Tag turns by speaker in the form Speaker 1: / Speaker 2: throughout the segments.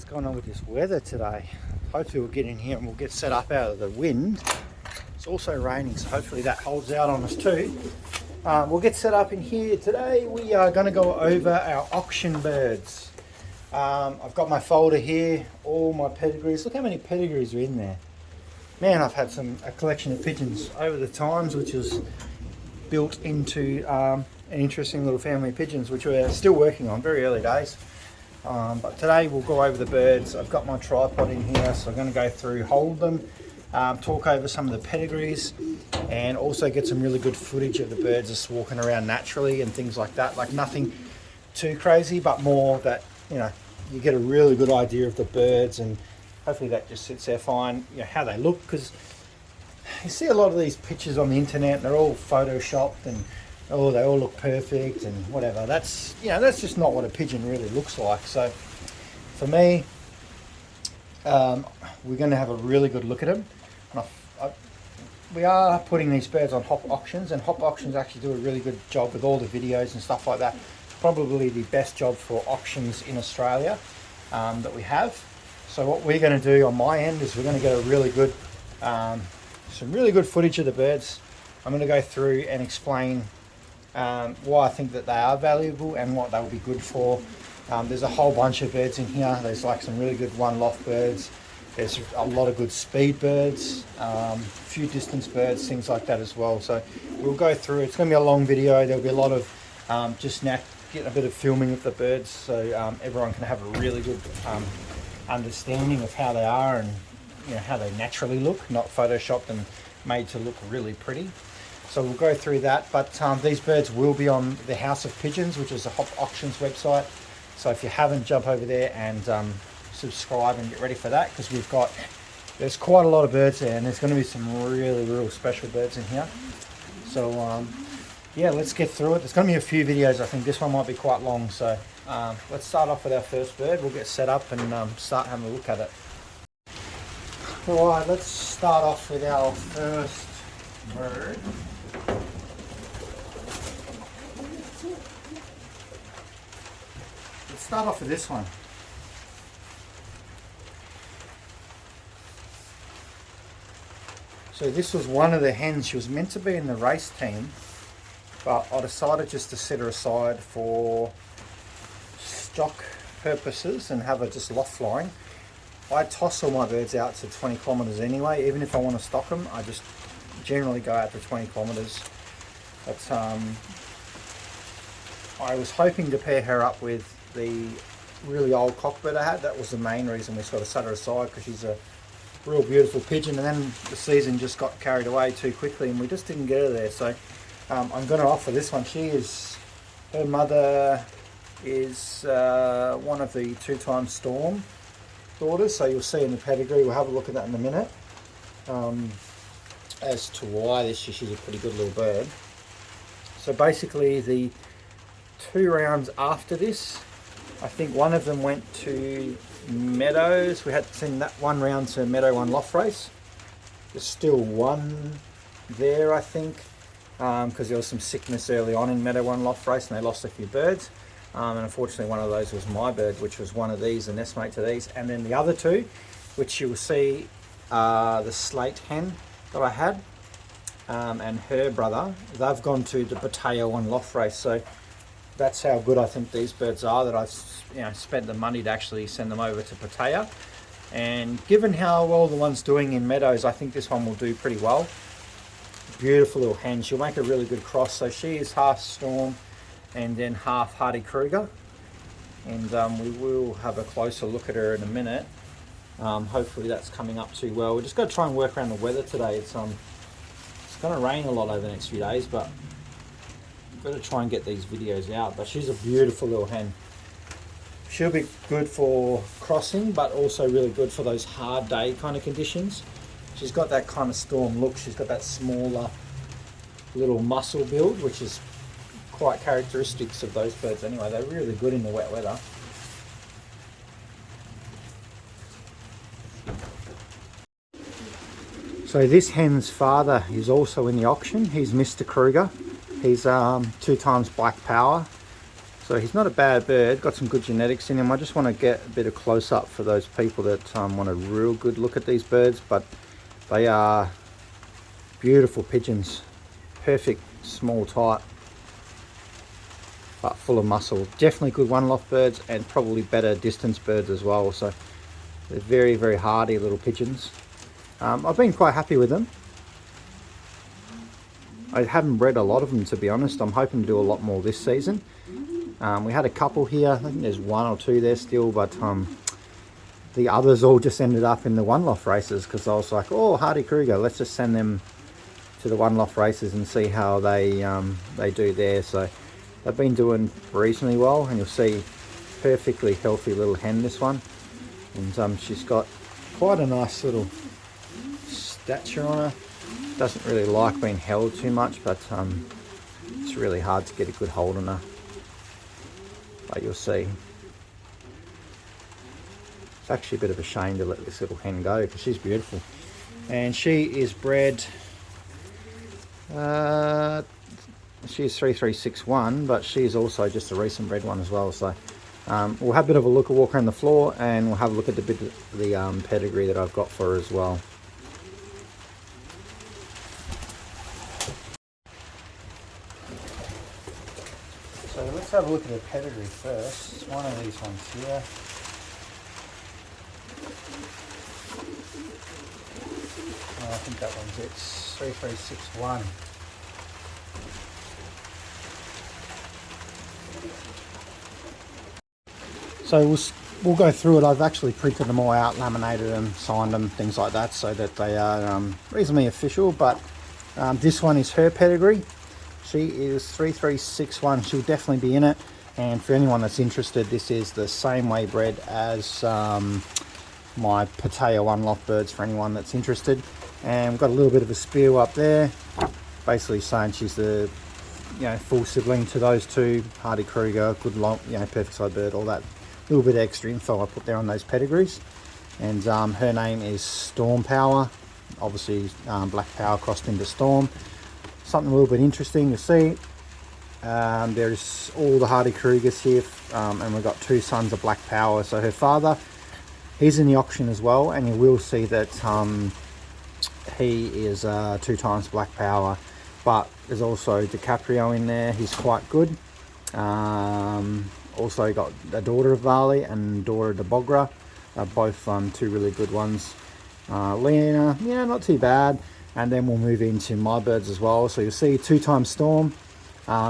Speaker 1: What's going on with this weather today? Hopefully we'll get in here and we'll get set up out of the wind. It's also raining, so hopefully that holds out on us too. We'll get set up in here. Today we are going to go over our auction birds. I've got my folder here, all my pedigrees. Look how many pedigrees are in there. Man, I've had a collection of pigeons over the times, which is built into an interesting little family of pigeons, which we're still working on, very early days. But today we'll go over the birds. I've got my tripod in here, so I'm going to go through, hold them, talk over some of the pedigrees, and also get some really good footage of the birds just walking around naturally and things like that. Like nothing too crazy, but more that, you know, you get a really good idea of the birds, and hopefully that just sits there fine, you know, how they look, because you see a lot of these pictures on the internet and they're all photoshopped and oh, they all look perfect and whatever. That's, you know, that's just not what a pigeon really looks like. So for me, we're going to have a really good look at them. And we are putting these birds on Hop Auctions, and Hop Auctions actually do a really good job with all the videos and stuff like that. Probably the best job for auctions in Australia that we have. So what we're going to do on my end is we're going to get a really good, some really good footage of the birds. I'm going to go through and explain why I think that they are valuable and what they will be good for. There's a whole bunch of birds in here. There's like some really good one-loft birds. There's a lot of good speed birds, a few distance birds, things like that as well. So we'll go through. It's going to be a long video. There'll be a lot of just getting a bit of filming of the birds, so everyone can have a really good understanding of how they are and, you know, how they naturally look, not photoshopped and made to look really pretty. So we'll go through that, but these birds will be on the House of Pigeons, which is the Hop Auctions website. So if you haven't, jump over there and subscribe and get ready for that, because there's quite a lot of birds there, and there's going to be some really, real special birds in here. So yeah, let's get through it. There's going to be a few videos. I think this one might be quite long, so let's start off with our first bird. We'll get set up and start having a look at it. Alright, let's start off with our first bird. Let's start off with this one. So this was one of the hens. She was meant to be in the race team, but I decided just to set her aside for stock purposes and have her just loft flying. I toss all my birds out to 20 kilometres anyway. Even if I want to stock them, I just generally go out to 20 kilometres. But I was hoping to pair her up with the really old cockbird I had. That was the main reason we sort of set her aside, because she's a real beautiful pigeon, and then the season just got carried away too quickly and we just didn't get her there. So I'm going to offer this one. Her mother is one of the two-time Storm daughters, so you'll see in the pedigree. We'll have a look at that in a minute as to why she's a pretty good little bird. So basically the 2 rounds after this, I think one of them went to Meadows. We had to send that 1 round to Meadow 1 loft race. There's still one there, I think, because there was some sickness early on in Meadow 1 loft race and they lost a few birds. And unfortunately one of those was my bird, which was one of these, the nestmate to these. And then the other 2, which you will see, the slate hen that I had, and her brother, they've gone to the Pattaya 1 loft race. So that's how good I think these birds are, that I've spent the money to actually send them over to Pattaya. And given how well the one's doing in Meadows, I think this one will do pretty well. Beautiful little hen. She'll make a really good cross. So she is half Storm and then half Hardy Kruger, and we will have a closer look at her in a minute. Hopefully that's coming up too well. We're just going to try and work around the weather today. It's going to rain a lot over the next few days, but we've got to try and get these videos out. But she's a beautiful little hen. She'll be good for crossing, but also really good for those hard day kind of conditions. She's got that kind of Storm look. She's got that smaller little muscle build, which is quite characteristics of those birds anyway. They're really good in the wet weather. So this hen's father is also in the auction. He's Mr. Kruger. He's 2 times Black Power. So So he's not a bad bird, got some good genetics in him. I just want to get a bit of close up for those people that want a real good look at these birds, but they are beautiful pigeons. Perfect small type, but full of muscle. Definitely good one-loft birds and probably better distance birds as well. So they're very, very hardy little pigeons. I've been quite happy with them. I haven't bred a lot of them, to be honest. I'm hoping to do a lot more this season. We had a couple here. I think there's one or two there still, but the others all just ended up in the one-loft races because I was like, oh, Hardy Kruger, let's just send them to the one-loft races and see how they do there. So they've been doing reasonably well, and you'll see perfectly healthy little hen, this one. And she's got quite a nice little stature on her. Doesn't really like being held too much, but it's really hard to get a good hold on her. But you'll see. It's actually a bit of a shame to let this little hen go because she's beautiful. And she is bred, she's 3361, but she's also just a recent bred one as well. So we'll have a bit of a look, a walk around the floor, and we'll have a look at the pedigree that I've got for her as well. So let's have a look at the pedigree first. It's one of these ones here. I think that one's it. 3361. So we'll go through it. I've actually printed them all out, laminated them, signed them, things like that, so that they are reasonably official. But this one is her pedigree. She is 3361. She'll definitely be in it. And for anyone that's interested, this is the same way bred as my Pattaya one-loft birds, for anyone that's interested. And we've got a little bit of a spew up there, basically saying she's the full sibling to those two. Hardy Kruger, good long, perfect side bird, all that little bit of extra info I put there on those pedigrees. And her name is Storm Power, obviously Black Power crossed into Storm. Something a little bit interesting to see. There's all the Hardy Krugers here, and we've got two sons of Black Power. So her father, he's in the auction as well, and you will see that he is 2 times Black Power. But there's also DiCaprio in there. He's quite good. Also got a daughter of Vali and daughter of Bogra. Both 2 really good ones. Lena, not too bad. And then we'll move into my birds as well. So you'll see 2 times Storm.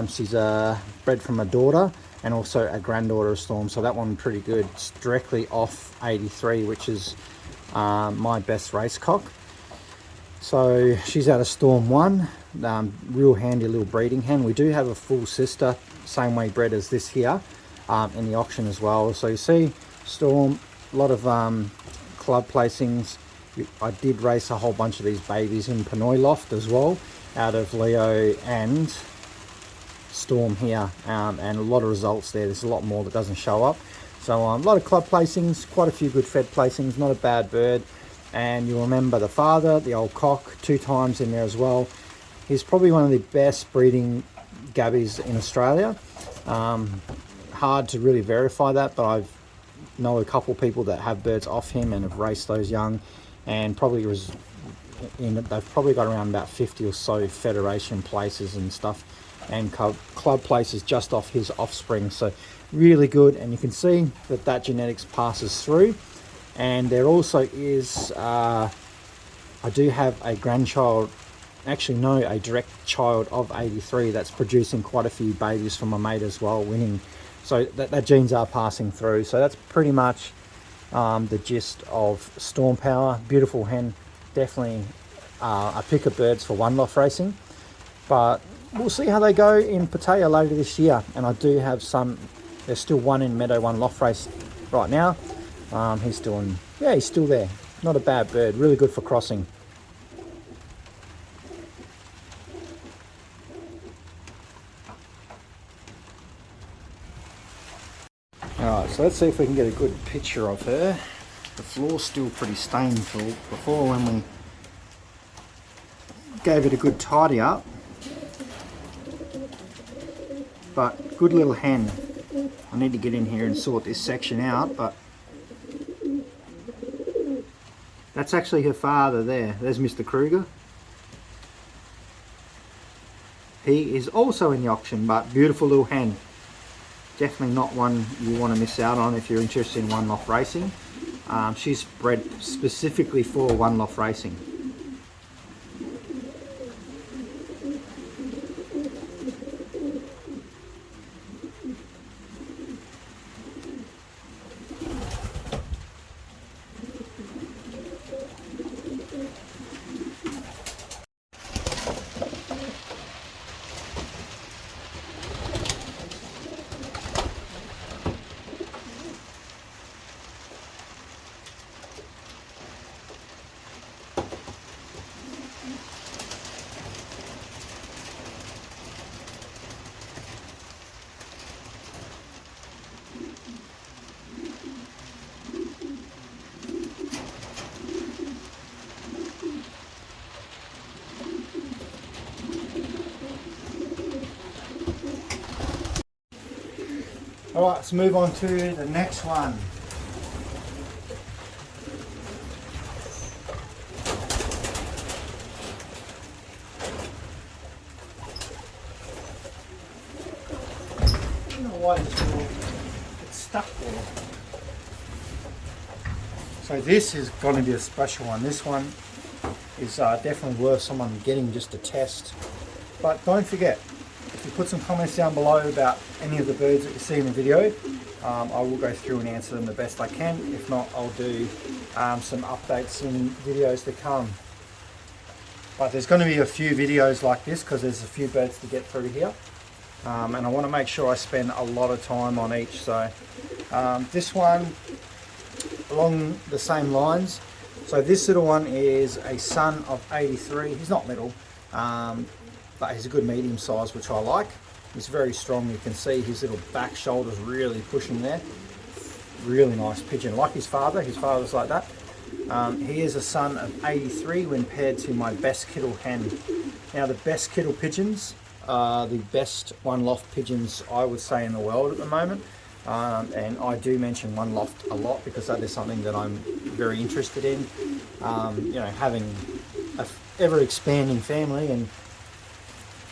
Speaker 1: She's bred from a daughter and also a granddaughter of Storm. So that one pretty good. It's directly off 83, which is my best race cock. So she's out of Storm 1. Real handy little breeding hen. We do have a full sister, same way bred as this here, in the auction as well. So you see Storm, a lot of club placings. I did race a whole bunch of these babies in Pinoy Loft as well, out of Leo and Storm here, and a lot of results there. There's a lot more that doesn't show up. So a lot of club placings, quite a few good fed placings, not a bad bird. And you'll remember the father, the old cock, 2 times in there as well. He's probably one of the best breeding gabbies in Australia. Hard to really verify that, but I know a couple people that have birds off him and have raced those young, and probably they've probably got around about 50 or so federation places and stuff, and club places just off his offspring. So really good, and you can see that genetics passes through. And there also is I do have a grandchild, actually no, a direct child of 83 that's producing quite a few babies from my mate as well, winning. So that genes are passing through. So that's pretty much the gist of Storm Power. Beautiful hen, definitely a pick of birds for one-loft racing. But we'll see how they go in Pattaya later this year. And I do have some, there's still one in Meadow One Loft Race right now. He's still there. Not a bad bird, really good for crossing. Alright, so let's see if we can get a good picture of her. The floor's still pretty stained from before when we gave it a good tidy up. But good little hen. I need to get in here and sort this section out, but that's actually her father there. There's Mr. Kruger. He is also in the auction, but beautiful little hen. Definitely not one you want to miss out on if you're interested in one loft racing. She's bred specifically for one loft racing. Alright, let's move on to the next one. I don't know why it's stuck there. So this is going to be a special one. This one is definitely worth someone getting just to test. But don't forget, if you put some comments down below about any of the birds that you see in the video, I will go through and answer them the best I can. If not, I'll do some updates in videos to come. But there's going to be a few videos like this because there's a few birds to get through here. And I want to make sure I spend a lot of time on each. So this one, along the same lines. So this little one is a son of 83. He's not little, but he's a good medium size, which I like. He's very strong. You can see his little back shoulders really pushing there. Really nice pigeon, like his father. His father's like that. He is a son of 83 when paired to my best Kettle hen. Now the best Kettle pigeons are the best one loft pigeons I would say in the world at the moment. And I do mention one loft a lot because that is something that I'm very interested in. You know, having a ever expanding family and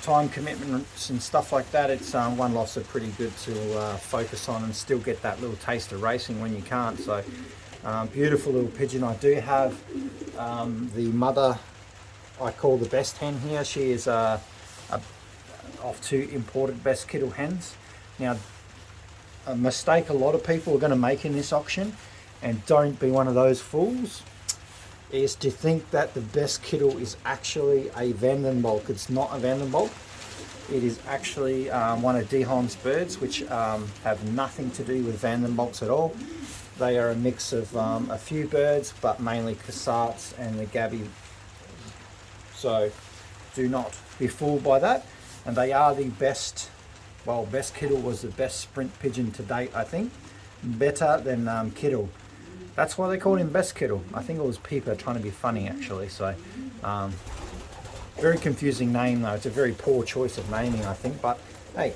Speaker 1: time commitments and stuff like that, it's one lofts are pretty good to focus on and still get that little taste of racing when you can't. So beautiful little pigeon. I do have the mother I call the best hen here. She is off two imported best Kettle hens. Now a mistake a lot of people are going to make in this auction, and don't be one of those fools, is to think that the best Kettle is actually a Vandenbolk. It's not a Vandenbolk. It is actually one of Dehon's birds, which have nothing to do with Vandenbolks at all. They are a mix of a few birds, but mainly Cassats and the Gabby. So do not be fooled by that. And they are the best, well, best Kettle was the best sprint pigeon to date, I think. Better than Kettle. That's why they called him best Kettle. I think it was Peeper trying to be funny, actually. So very confusing name though. It's a very poor choice of naming, I think, but hey,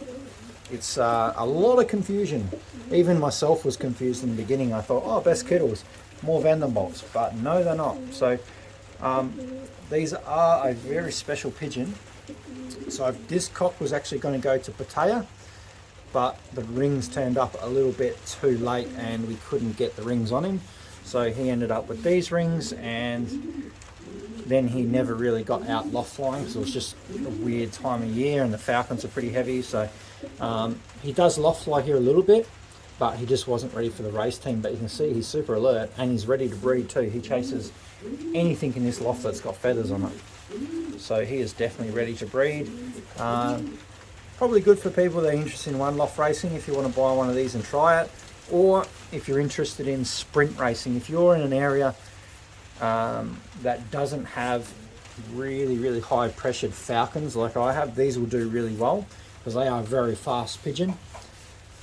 Speaker 1: it's a lot of confusion. Even myself was confused in the beginning. I thought, oh, best Kettles, more Vandenbolks, but no, they're not. So these are a very special pigeon. So this cock was actually going to go to Pattaya, but the rings turned up a little bit too late and we couldn't get the rings on him. So he ended up with these rings, and then he never really got out loft flying because it was just a weird time of year and the falcons are pretty heavy. So he does loft fly here a little bit, but he just wasn't ready for the race team. But you can see he's super alert and he's ready to breed too. He chases anything in this loft that's got feathers on it. So he is definitely ready to breed. Probably good for people that are interested in one loft racing if you want to buy one of these and try it, or if you're interested in sprint racing. If you're in an area that doesn't have really high pressured falcons like I have, these will do really well because they are a very fast pigeon.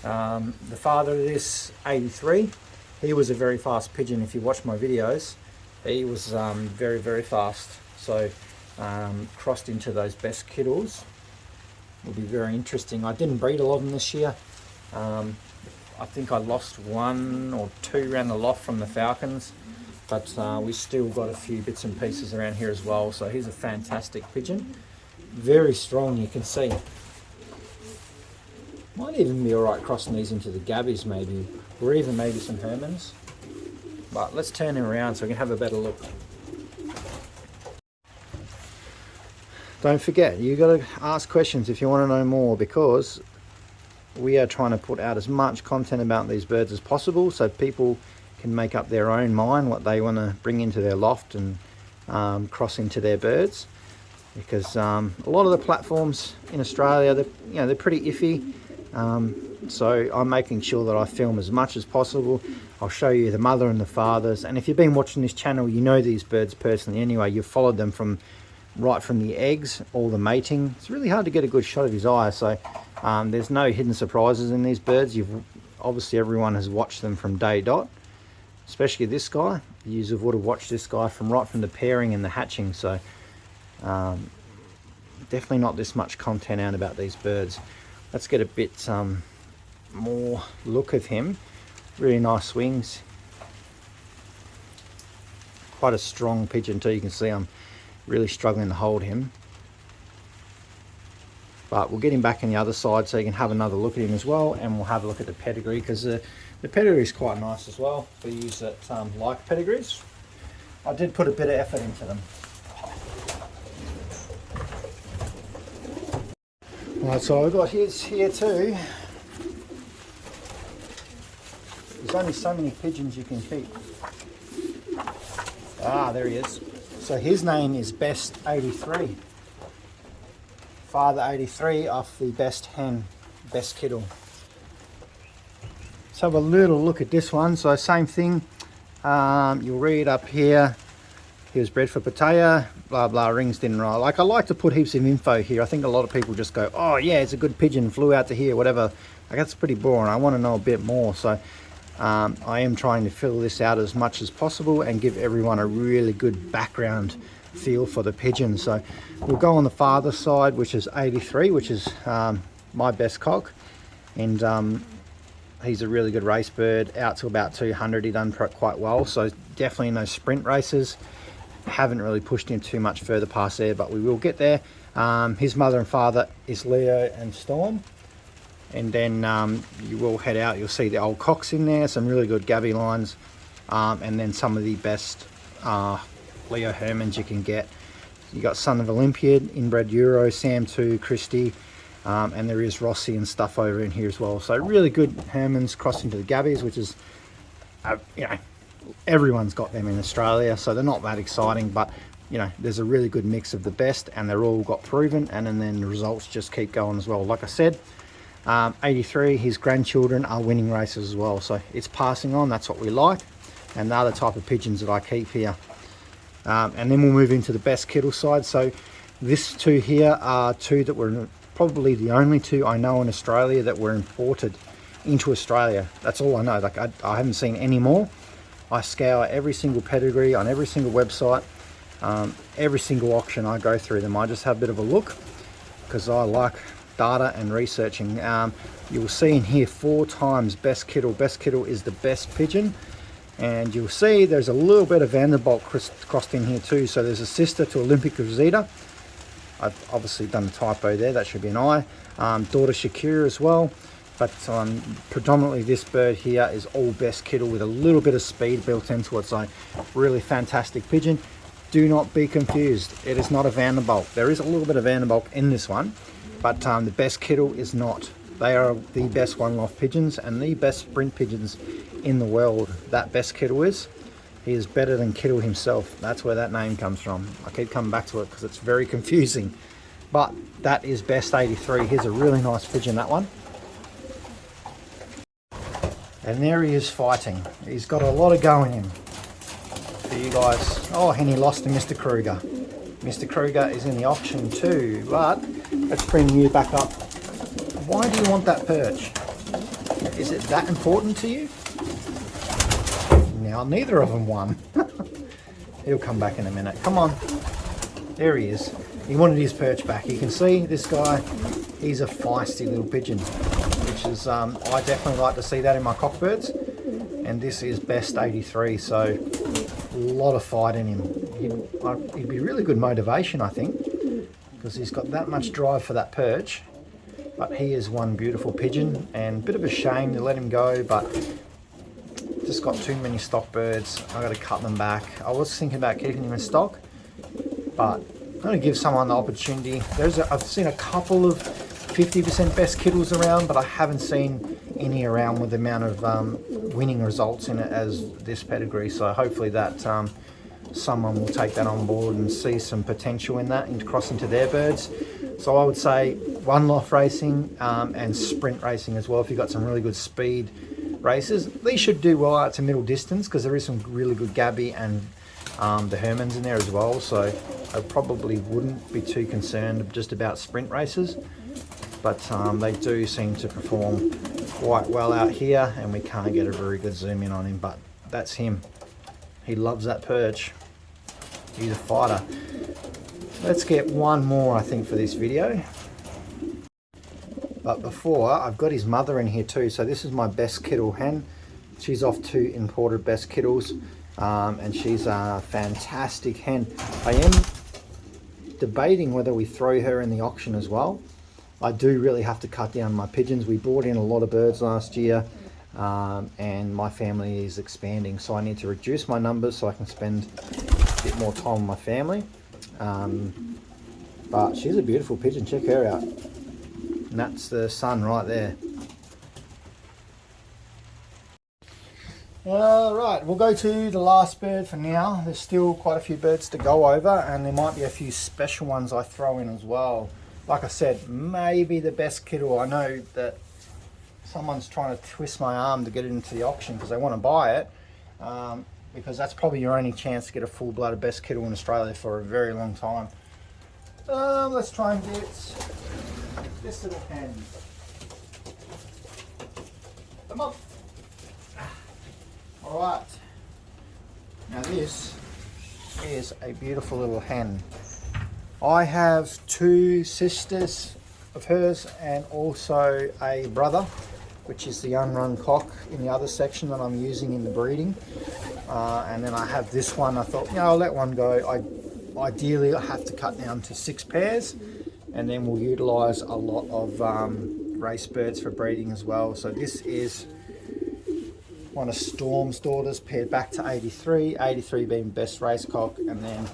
Speaker 1: The father of this, 83, he was a very fast pigeon. If you watch my videos, he was very fast. So crossed into those best Kettles will be very interesting. I didn't breed a lot of them this year. I think I lost 1 or 2 around the loft from the falcons, but we still got a few bits and pieces around here as well. So he's a fantastic pigeon, very strong, you can see. Might even be all right crossing these into the gabbies maybe, or even maybe some Hermans. But let's turn him around so we can have a better look. Don't forget, you got to ask questions if you want to know more, because we are trying to put out as much content about these birds as possible so people can make up their own mind what they want to bring into their loft and cross into their birds. Because a lot of the platforms in Australia, they're pretty iffy. So I'm making sure that I film as much as possible. I'll show you the mother and the fathers, and if you've been watching this channel, you know these birds personally anyway. You've followed them from right from the eggs, all the mating. It's really hard to get a good shot of his eye, so there's no hidden surprises in these birds. Obviously everyone has watched them from day dot, especially this guy. You would have watched this guy from right from the pairing and the hatching, so definitely not this much content out about these birds. Let's get a bit more look of him. Really nice wings. Quite a strong pigeon too. You can see I'm really struggling to hold him. But we'll get him back on the other side so you can have another look at him as well, and we'll have a look at the pedigree, because the pedigree is quite nice as well for use that like pedigrees. I did put a bit of effort into them. Right, so I've got his here too. There's only so many pigeons you can keep. Ah, there he is. So his name is Best 83. Father 83 off the Best Hen, Best Kettle. Let's have a little look at this one. So same thing. You'll read up here. He was bred for Pattaya, blah blah, rings didn't roll. Like, I like to put heaps of info here. I think a lot of people just go, oh yeah, it's a good pigeon, flew out to here, whatever. Like, that's pretty boring. I want to know a bit more. So I am trying to fill this out as much as possible and give everyone a really good background feel for the pigeon. So we'll go on the father side, which is 83, which is my best cock. And he's a really good race bird, out to about 200. He done quite well. So definitely in those sprint races. Haven't really pushed him too much further past there, but we will get there. His mother and father is Leo and Storm. And then you will head out, you'll see the old cocks in there, some really good gabby lines, and then some of the best Leo Hermans you can get. You got Son of Olympiad, Inbred Euro, Sam 2, Christie, and there is Rossi and stuff over in here as well. So really good Hermans crossing to the gabbies, which is, everyone's got them in Australia, so they're not that exciting, but there's a really good mix of the best, and they're all got proven, and then the results just keep going as well. Like I said, 83, his grandchildren are winning races as well, so it's passing on. That's what we like, and they're the type of pigeons that I keep here. And then we'll move into the Best Kettle side. So this two here are two that were probably the only two I know in Australia that were imported into Australia. That's all I know. Like, I haven't seen any more. I scour every single pedigree on every single website, every single auction. I go through them. I just have a bit of a look because I like data and researching. You'll see in here 4 times Best Kettle. Best Kettle is the best pigeon, and you'll see there's a little bit of Vanderbilt crossed in here too. So there's a sister to Olympic Rosita. I've obviously done a typo there. That should be an I. Daughter Shakira as well. But predominantly this bird here is all Best Kettle with a little bit of speed built into it. So really fantastic pigeon. Do not be confused. It is not a Vanderbilt. There is a little bit of Vanderbilt in this one, but the Best Kettle is not. They are the best one-loft pigeons and the best sprint pigeons in the world. That Best Kettle is. He is better than Kettle himself. That's where that name comes from. I keep coming back to it because it's very confusing. But that is Best 83. Here's a really nice pigeon, that one. And there he is fighting. He's got a lot of go in him. For you guys. Oh, and he lost to Mr. Kruger. Mr. Kruger is in the auction too, but let's bring you back up. Why do you want that perch? Is it that important to you? Now, neither of them won. He'll come back in a minute. Come on. There he is. He wanted his perch back. You can see this guy, he's a feisty little pigeon, which which is, I definitely like to see that in my cockbirds. And this is best 83, so a lot of fight in him. He'd be really good motivation, I think, because he's got that much drive for that perch. But he is one beautiful pigeon, and a bit of a shame to let him go, but just got too many stock birds. I got to cut them back. I was thinking about keeping him in stock, but I'm going to give someone the opportunity. I've seen a couple of 50% best Kettles around, but I haven't seen any around with the amount of winning results in it as this pedigree. So hopefully that someone will take that on board and see some potential in that and cross into their birds. So I would say one loft racing and sprint racing as well. If you've got some really good speed races, these should do well out to middle distance because there is some really good Gabby and the Hermans in there as well. So I probably wouldn't be too concerned just about sprint races, but they do seem to perform quite well out here, and we can't get a very good zoom in on him, but that's him. He loves that perch. He's a fighter. Let's get one more, I think, for this video. But before, I've got his mother in here too. So this is my best Kettle hen. She's off 2 imported best Kettles, and she's a fantastic hen. I am debating whether we throw her in the auction as well. I do really have to cut down my pigeons. We brought in a lot of birds last year, and my family is expanding, so I need to reduce my numbers so I can spend a bit more time with my family. But she's a beautiful pigeon. Check her out. And that's the sun right there. Alright, we'll go to the last bird for now. There's still quite a few birds to go over, and there might be a few special ones I throw in as well. Like I said, maybe the best Kettle. I know that someone's trying to twist my arm to get it into the auction because they want to buy it, because that's probably your only chance to get a full-blooded best Kettle in Australia for a very long time. Let's try and get this little hen. Come on. Alright, now this is a beautiful little hen. I have 2 sisters of hers and also a brother, which is the unrun cock in the other section that I'm using in the breeding. And then I have this one. I thought, I'll let one go. Ideally, I have to cut down to 6 pairs, and then we'll utilise a lot of race birds for breeding as well. So this is one of Storm's daughters paired back to 83, 83 being best race cock, and then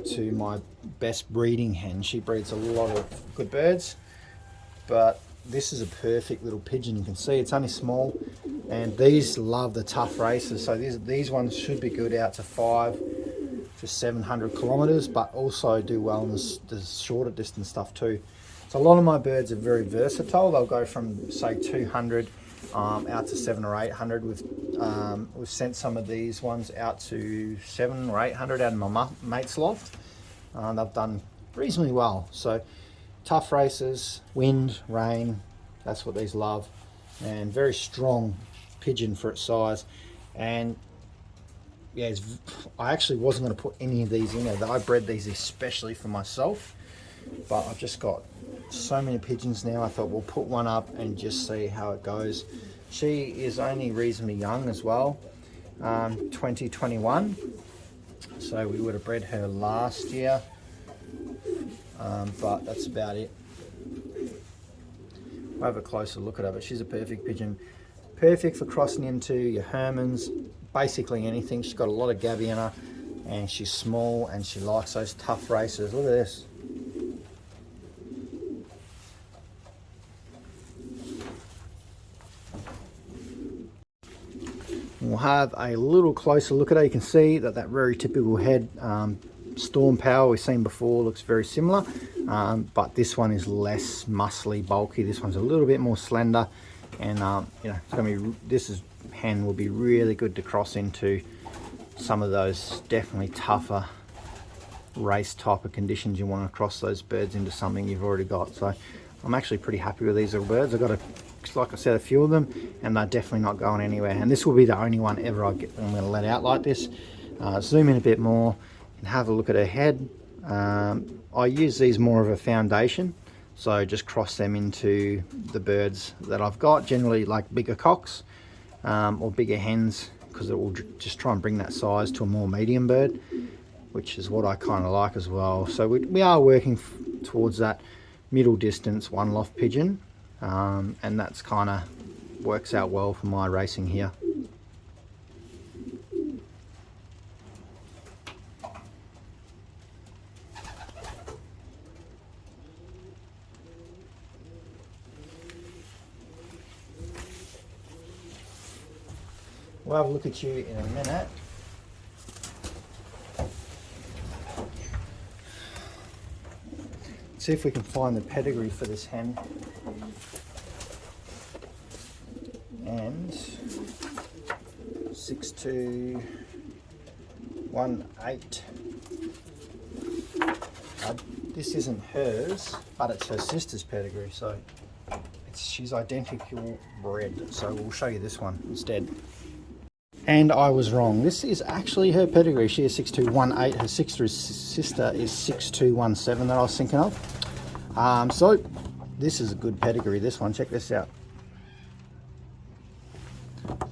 Speaker 1: to my best breeding hen. She breeds a lot of good birds, but this is a perfect little pigeon. You can see it's only small, and these love the tough races. So these ones should be good out to 5 to 700 kilometers, but also do well in the shorter distance stuff too. So a lot of my birds are very versatile. They'll go from say 200 out to 700 or 800. We've sent some of these ones out to 700 or 800 out of my mate's loft. They've done reasonably well. So tough races, wind, rain, that's what these love. And very strong pigeon for its size. And yeah, I actually wasn't going to put any of these in there. I bred these especially for myself, but I've just got so many pigeons now. I thought we'll put one up and just see how it goes. She is only reasonably young as well, 2021, so we would have bred her last year, but that's about it. I'll have a closer look at her, but she's a perfect pigeon, perfect for crossing into your Hermans, basically anything. She's got a lot of Gabby in her, and she's small, and she likes those tough races. Look at this. We'll have a little closer look at her. You can see that very typical head Storm Power we've seen before looks very similar, but this one is less muscly, bulky. This one's a little bit more slender, and it's gonna be, hen will be really good to cross into some of those definitely tougher race type of conditions. You want to cross those birds into something you've already got. So I'm actually pretty happy with these little birds. I've got like I said, a few of them, and they're definitely not going anywhere. And this will be the only one ever I'm going to let out like this. Zoom in a bit more and have a look at her head. I use these more of a foundation, So just cross them into the birds that I've got, generally like bigger cocks or bigger hens, because it will just try and bring that size to a more medium bird, which is what I kind of like as well. So we are working towards that middle distance one loft pigeon, and that's kind of works out well for my racing here. We'll have a look at you in a minute. See if we can find the pedigree for this hen. And 6218. This isn't hers, but it's her sister's pedigree, so she's identical bred. So we'll show you this one instead. And I was wrong. This is actually her pedigree. She is 6218. Her sister is 6217 that I was thinking of. So this is a good pedigree, this one. Check this out.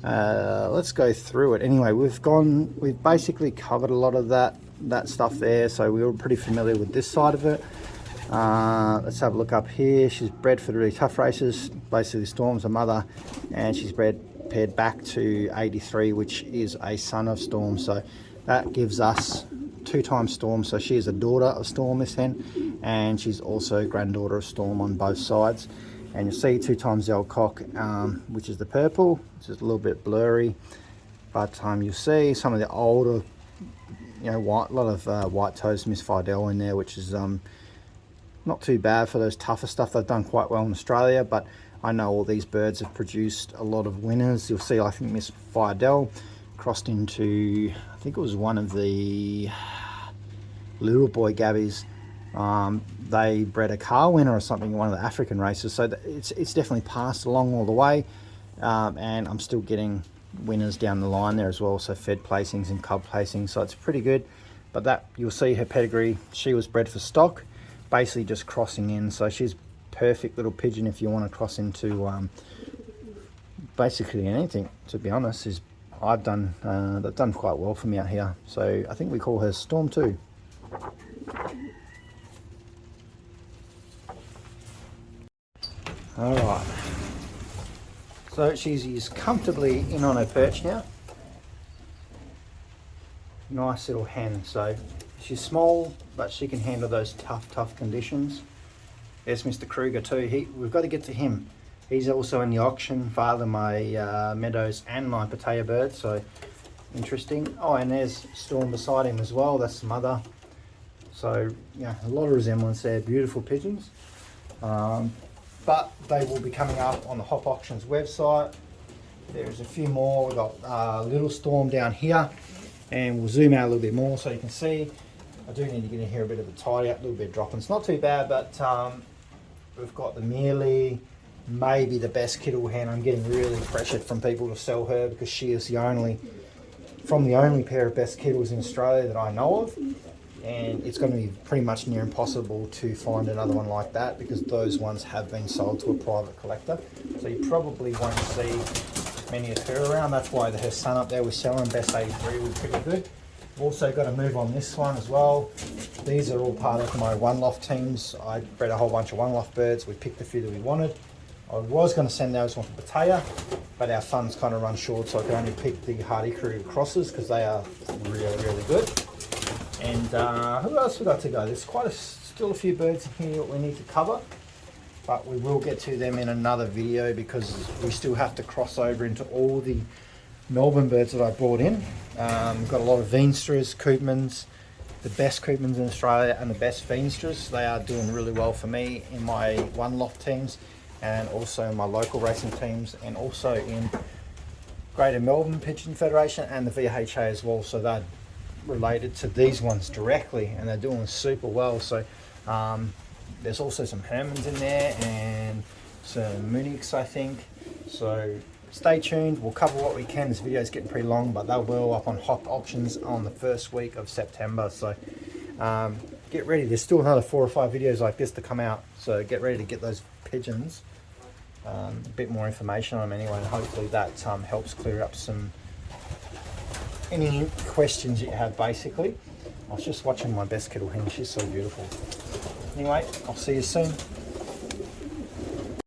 Speaker 1: Let's go through it. Anyway, we've basically covered a lot of that stuff there, so we were pretty familiar with this side of it. Let's have a look up here. She's bred for the really tough races. Basically, Storm's her mother, and she's paired back to 83, which is a son of Storm. So that gives us 2 times Storm. So she is a daughter of Storm, this hen, and she's also granddaughter of Storm on both sides. And you'll see 2 times the old cock, which is the purple, which is a little bit blurry, but you'll see some of the older, a lot of white toes Miss Fidel in there, which is not too bad for those tougher stuff. They've done quite well in Australia, but I know all these birds have produced a lot of winners. You'll see, I think Miss Fidel crossed into, I think it was one of the little boy Gabbies. They bred a car winner or something in one of the African races. So it's definitely passed along all the way. And I'm still getting winners down the line there as well. So fed placings and cub placings. So it's pretty good. But that, you'll see her pedigree. She was bred for stock, basically just crossing in. So she's perfect little pigeon if you want to cross into basically anything, to be honest. They've done quite well for me out here. So I think we call her Storm 2. Alright, so she's comfortably in on her perch now. Nice little hen. So she's small, but she can handle those tough conditions. There's Mr. Kruger too. We've got to get to him. He's also in the auction, father my meadows and my potato birds, so interesting. Oh, and there's Storm beside him as well. That's the mother. So a lot of resemblance there. Beautiful pigeons. But they will be coming up on the Hop Auctions website. There's a few more. We've got Little Storm down here, and we'll zoom out a little bit more so you can see. I do need to get in here a bit of a tidy up, a little bit of dropping. It's not too bad, but we've got the Mealy, maybe the best Kettle hen. I'm getting really pressured from people to sell her because she is the only pair of best Kettles in Australia that I know of. And it's going to be pretty much near impossible to find another one like that because those ones have been sold to a private collector. So you probably won't see many of her around. That's why her son up there was selling Best 83 was pretty good. We've also got to move on this one as well. These are all part of my one loft teams. I bred a whole bunch of one loft birds. We picked a few that we wanted. I was going to send those one to Pattaya, but our funds kind of run short, so I could only pick the Hardy Crew crosses because they are really good. And who else we got to go? There's still a few birds in here that we need to cover, but we will get to them in another video because we still have to cross over into all the Melbourne birds that I brought in. We've got a lot of Veenstras, Koopmans, the best Koopmans in Australia and the best Veenstras. They are doing really well for me in my one loft teams and also in my local racing teams and also in Greater Melbourne Pigeon Federation and the VHA as well. So they're related to these ones directly and they're doing super well. So there's also some Hermans in there and some Munichs, I think. So stay tuned, we'll cover what we can. This video is getting pretty long, but they'll go up on Hop Auctions on the first week of September. So get ready. There's still another 4 or 5 videos like this to come out. So get ready to get those pigeons. A bit more information on them anyway, and hopefully that helps clear up any questions you have basically. I was just watching my best kettle hen. She's so beautiful. Anyway, I'll see you soon.